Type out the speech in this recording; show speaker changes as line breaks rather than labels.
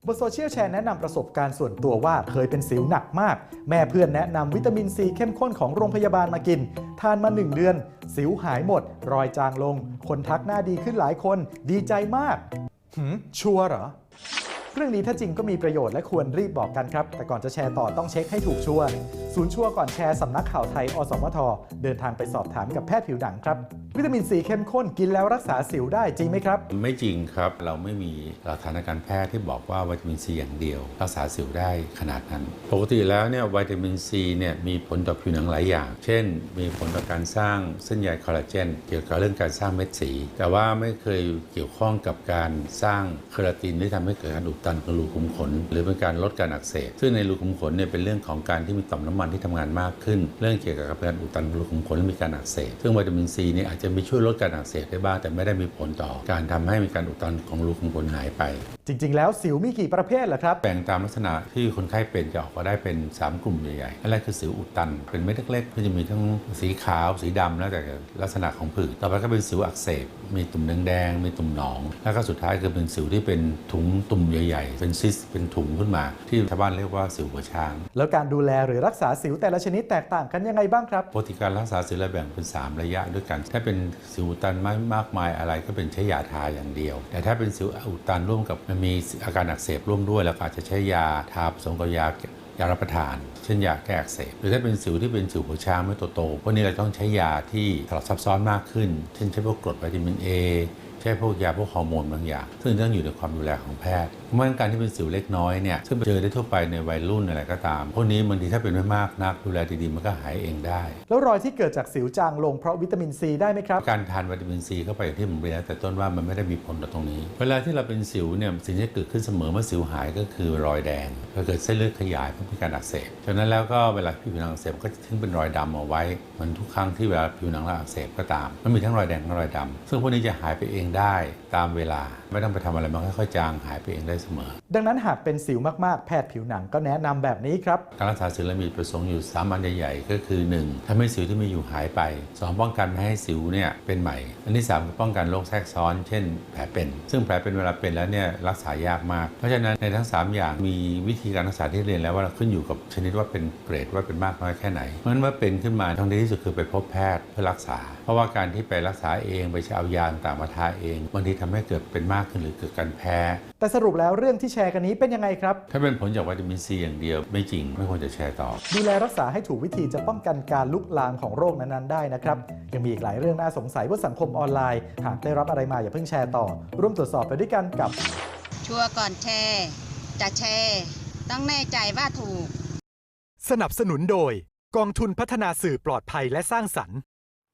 บนโซเชียลแชร์แนะนำประสบการณ์ส่วนตัวว่าเคยเป็นสิวหนักมากแม่เพื่อนแนะนำวิตามินซีเข้มข้นของโรงพยาบาลมากินทานมา1 เดือนสิวหายหมดรอยจางลงคนทักหน้าดีขึ้นหลายคนดีใจมากชัวร์เหรอเรื่องนี้ถ้าจริงก็มีประโยชน์และควรรีบบอกกันครับแต่ก่อนจะแชร์ต่อต้องเช็คให้ถูกชัวร์ศูนย์ชัวร์ก่อนแชร์สำนักข่าวไทยอสมทเดินทางไปสอบถามกับแพทย์ผิวหนังครับวิตามินซีเข้มข้นกินแล้วรักษาสิวได้จริงไหมครับ
ไม่จริงครับเราไม่มีหลักฐานทางการแพทย์ที่บอกว่าวิตามินซีอย่างเดียวรักษาสิวได้ขนาดนั้นปกติแล้วเนี่ยวิตามินซีเนี่ยมีผลต่อผิวหนังหลายอย่างเช่นมีผลต่อการสร้างเส้นใยคอลลาเจนเกี่ยวกับเรื่องการสร้างเม็ดสีแต่ว่าไม่เคยเกี่ยวข้องกับการสร้างเคราตินที่ทำให้เกิดการอุดตันของรูขุมขนหรือเป็นการลดการอักเสบซึ่งในรูขุมขนเนี่ยเป็นเรื่องของการที่มีต่อมน้ำมันที่ทำงานมากขึ้นเรื่องเกี่ยวกับการอุดตันรูขุมขนและมีการอักเสบซึ่งวิตามินซีเนี่ยอาจจะมีช่วยลดการอักเสบได้บ้างแต่ไม่ได้มีผลต่อการทำให้มีการอุดตันของรูขุมขนหายไป
จริงๆแล้วสิวมีกี่ประเภทเหรอครับ
แบ่งตามลักษณะที่คนไข้เป็นจะออกมาได้เป็น3กลุ่มใหญ่ๆอันแรกคือสิวอุดตันเป็นเม็ดเล็กๆก็จะมีทั้งสีขาวสีดำแล้วแต่ลักษณะของผื่นต่อไปก็เป็นสิวอักเสบมีตุ่มแดงๆมีตุ่มหนองแล้วก็สุดท้ายคือเป็นสิวที่เป็นถุงตุ่มใหญ่ๆเป็นซิสเป็นถุงขึ้นมาที่ชาวบ้านเรียกว่าสิวหัวช้าง
แล้วการดูแลหรือรักษาสิวแต่ละชนิดแตกต่างกันยังไงบ้างครับ
ปกติการรักษาสิวเราแบ่งเป็น3ระยะด้วยกันถ้าเป็นสิวอุดตันมากมายอะไรก็เป็นใช้ยาทาอย่างเดียวแต่ถ้าเป็นสิวอุดตันร่วมกับมันมีอาการอักเสบร่วมด้วยแล้วก็อาจจะใช้ยาทาผสมกับยารับประทานเช่นยาแก้อักเสบหรือถ้าเป็นสิวที่เป็นสิวหัวช้างไม่โตๆพวกนี้เราต้องใช้ยาที่สลับซับซ้อนมากขึ้นเช่นใช้พวกกรดวิตามิน Aใช้พวกยาพวกฮอร์โมนบางอย่างซึ่งต้องอยู่ในความดูแลของแพทย์เมื่อการที่เป็นสิวเล็กน้อยเนี่ยซึ่งเจอได้ทั่วไปในวัยรุ่นอะไรก็ตามพวกนี้บางทีถ้าเป็นไม่มากนักดูแลดีๆมันก็หายเองได้
แล้วรอยที่เกิดจากสิวจางลงเพราะวิตามินซีได้ไหมครับ
การทานวิตามินซีเข้าไปอย่างที่ผมเรียนแต่ต้นว่ามันไม่ได้มีผลต่อตรงนี้เวลาที่เราเป็นสิวเนี่ยสิ่งที่เกิดขึ้นเสมอเมื่อสิวหายก็คือรอยแดงก็เกิดเส้นเลือดขยายเพราะมีการอักเสบฉะนั้นแล้วก็เวลาผิวหนังอักเสบก็จะทิ้งเป็นรอยดำเอาไว้มันทุกครั้งที่เวลาผิวหนังเราอักเสบก็ตามมันมีทั้งรอยแดงและรอยดำซึ่งพวกนี้จะหายไปเองได้ตามเวลาไม่ต้องไปทำอะไรมันค่อยๆจางหายไปเองได้เสมอ
ดังนั้นหากเป็นสิวมากๆแพทย์ผิวหนังก็แนะนำแบบนี้ครับ
การรักษาสิวมีประสงค์อยู่3อันใหญ่ๆก็คือ1ทำให้สิวที่มีอยู่หายไป2ป้องกันไม่ให้สิวเนี่ยเป็นใหม่อันที่3คือป้องกันโรคแทรกซ้อนเช่นแผลเป็นซึ่งแผลเป็นเวลาเป็นแล้วเนี่ยรักษายากมากเพราะฉะนั้นในทั้ง3อย่างมีวิธีการรักษาที่เรียนแล้วว่าขึ้นอยู่กับชนิดว่าเป็นเกรดว่าเป็นมากน้อยแค่ไหนเพราะฉะนั้นเมื่อเป็นขึ้นมาทางดีที่สุดคือไปพบแพทย์เพื่อรักษาเพราะว่าการที่ไปรักษาเองไปเอายาต่างมาทาเองบางทีทำให้เกิดเป็นมากขึ้นหรือเกิดการแพ้
แต่สรุปแล้วเรื่องที่แชร์กันนี้เป็นยังไงครับ
ถ้าเป็นผลจากวิตามินซีอย่างเดียวไม่จริงไม่ควรจะแชร์ต่อ
ดูแลรักษาให้ถูกวิธีจะป้องกันการลุกลามของโรคนั้นๆได้นะครับยังมีอีกหลายเรื่องน่าสงสัยบนสังคมออนไลน์หากได้รับอะไรมาอย่าเพิ่งแชร์ต่อร่วมตรวจสอบไปด้วยกันกับ
ชัวร์ก่อนแชร์จะแชร์ต้องแน่ใจว่าถูก
สนับสนุนโดยกองทุนพัฒนาสื่อปลอดภัยและสร้างสรรค์